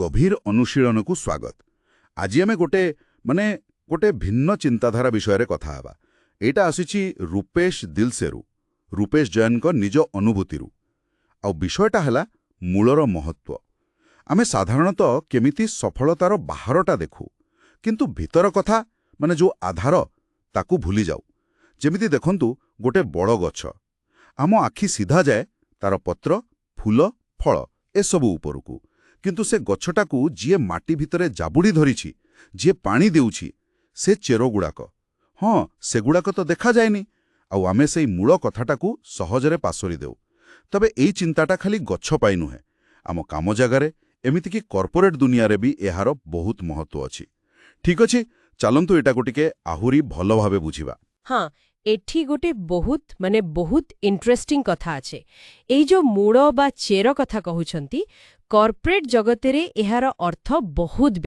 गभीर अनुशीलन को स्वागत। आज आम गोटे भिन्न चिंताधारा विषय कथा हेबा। एटा आसीची रूपेश दिलसेरु, रूपेश जैन को निज अनुभूति। आ विषयटा हैला मूलर महत्व। आमे साधारणतः केमिति सफलतार बाहरटा देखू, किंतु भीतर कथा माने जो आधार ताकू भूली जाऊ। जेमिति देखंतु गोटे बड़ गछ, आम आखि सीधा जाए तार पत्र, फूल, फल ए सबू उपरकू, किंतु से गछटाकू जीए माटी भितरे जाबुड़ी धरिछि, जीए पानी देउछि, से चेर गुड़ाक, हाँ सेगुड़ाक तो देखा जाएनी। आउ आमे सेई मूल कथाटाकू सहजरे पासोरी देउ। तबे एई चिंताटा खाली गछ पाई नुहे, आम काम जगारे एमिति कि कॉर्पोरेट दुनिया रे भी एहार बहुत महत्व अछि। ठीक अछि, चलंतु एटाको टिके आहुरी भल भावे बुझिबा। हाँ, एठी गोटे बहुत इंटरेस्टिंग कथा आछे। एई जो मूड़ बा चेर कथा कहउछंती, कॉर्पोरेट जगतरे एहार अर्थ बहुत